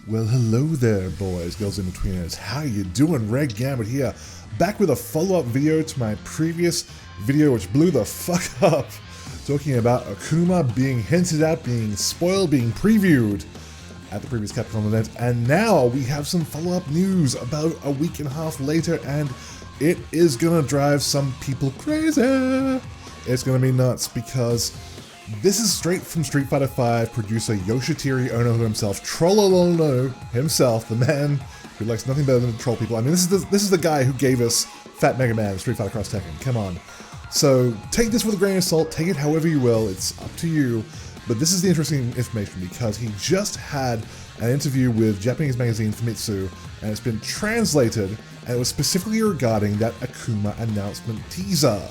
Well, hello there, boys, girls in betweeners. How you doing? Red Gambit here, back with a follow-up video to my previous video, which blew the fuck up, talking about AKUMA being hinted at, being spoiled, being previewed at the previous Capcom event, and now we have some follow-up news about a week and a half later, and it is gonna drive some people crazy. It's gonna be nuts because this is straight from Street Fighter V producer Yoshitiri Ono himself, Trollololo himself, the man who likes nothing better than to troll people. I mean, this is the guy who gave us Fat Mega Man, Street Fighter Cross Tekken. Come on. So take this with a grain of salt, take it however you will, it's up to you. But this is the interesting information because he just had an interview with Japanese magazine Famitsu, and it's been translated, and it was specifically regarding that AKUMA announcement teaser.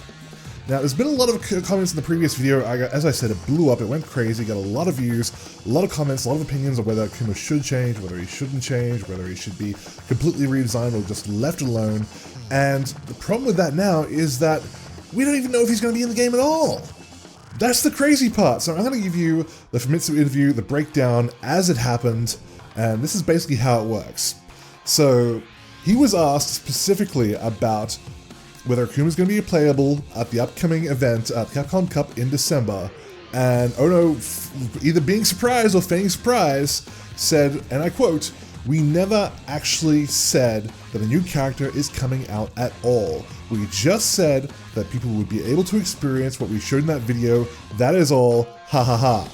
Now, there's been a lot of comments in the previous video. As I said, it blew up, it went crazy, got a lot of views, a lot of comments, a lot of opinions on whether AKUMA should change, whether he shouldn't change, whether he should be completely redesigned or just left alone. And the problem with that now is that we don't even know if he's going to be in the game at all. That's the crazy part. So I'm going to give you the Famitsu interview, the breakdown as it happened, and this is basically how it works. So he was asked specifically about whether AKUMA is going to be playable at the upcoming event at Capcom Cup in December, and Ono, either being surprised or feigning surprise, said, and I quote, "We never actually said that a new character is coming out at all. We just said that people would be able to experience what we showed in that video. That is all. Ha ha ha."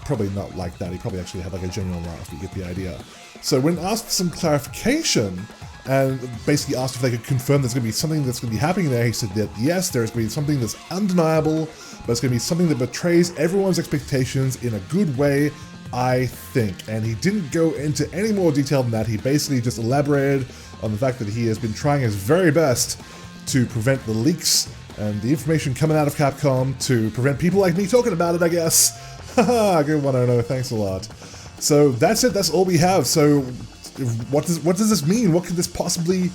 Probably not like that. He probably actually had like a genuine laugh, but you get the idea. So when asked for some clarification, and basically asked if they could confirm there's going to be something that's going to be happening there, he said that yes, there's going to be something that's undeniable, but it's going to be something that betrays everyone's expectations in a good way, I think. And he didn't go into any more detail than that. He basically just elaborated on the fact that he has been trying his very best to prevent the leaks and the information coming out of Capcom, to prevent people like me talking about it, I guess. Haha, good one, Ono, thanks a lot. So that's it, that's all we have. So what does this mean? What could this possibly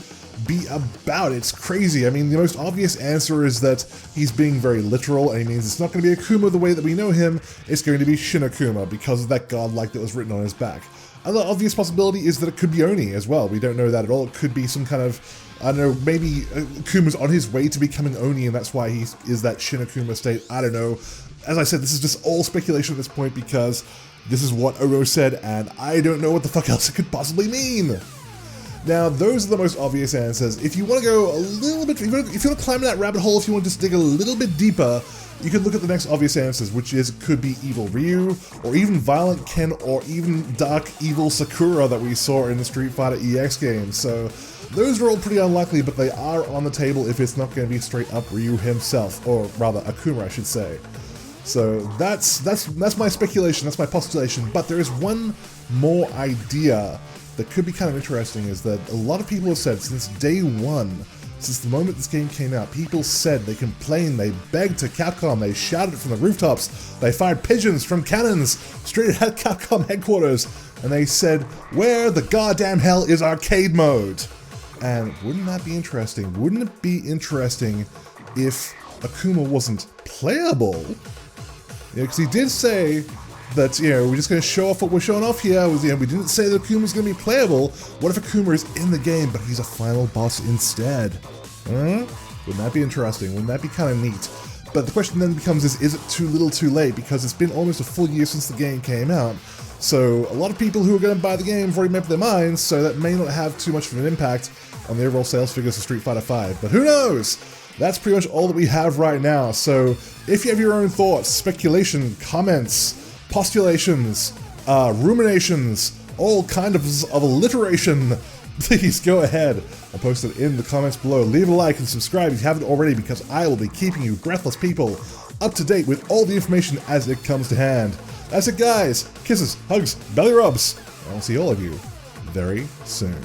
be about? It's crazy. I mean, the most obvious answer is that he's being very literal, and he means it's not going to be Akuma the way that we know him, it's going to be Shin Akuma because of that godlike that was written on his back. Another obvious possibility is that it could be Oni as well. We don't know that at all. It could be some kind of, I don't know, maybe Akuma's on his way to becoming Oni and that's why he is that Shin Akuma state. I don't know. As I said, this is just all speculation at this point because this is what Ono said, and I don't know what the fuck else it could possibly mean. Now, those are the most obvious answers. If you want to go a little bit, if you want to climb that rabbit hole, if you want to just dig a little bit deeper, you could look at the next obvious answers, which is it could be Evil Ryu, or even Violent Ken, or even Dark Evil Sakura that we saw in the Street Fighter EX game. So those are all pretty unlikely, but they are on the table if it's not going to be straight up Ryu himself, or rather Akuma, I should say. So that's my speculation, that's my postulation, but there is one more idea that could be kind of interesting, is that a lot of people have said since day one, since the moment this game came out, people said, they complained, they begged to Capcom, they shouted from the rooftops, they fired pigeons from cannons straight at Capcom headquarters, and they said, where the goddamn hell is arcade mode? And wouldn't that be interesting? Wouldn't it be interesting if Akuma wasn't playable? Yeah, because he did say that, you know, we're just going to show off what we're showing off here. You know, we didn't say that Akuma's going to be playable. What if Akuma is in the game, but he's a final boss instead? Wouldn't that be interesting? Wouldn't that be kind of neat? But the question then becomes is it too little too late? Because it's been almost a full year since the game came out. So a lot of people who are going to buy the game have already made up their minds, so that may not have too much of an impact on the overall sales figures of Street Fighter V. But who knows? That's pretty much all that we have right now. So if you have your own thoughts, speculation, comments, postulations, ruminations, all kind of alliteration, please go ahead and post it in the comments below. Leave a like and subscribe if you haven't already, because I will be keeping you breathless people up to date with all the information as it comes to hand. That's it, guys. Kisses, hugs, belly rubs. I'll see all of you very soon.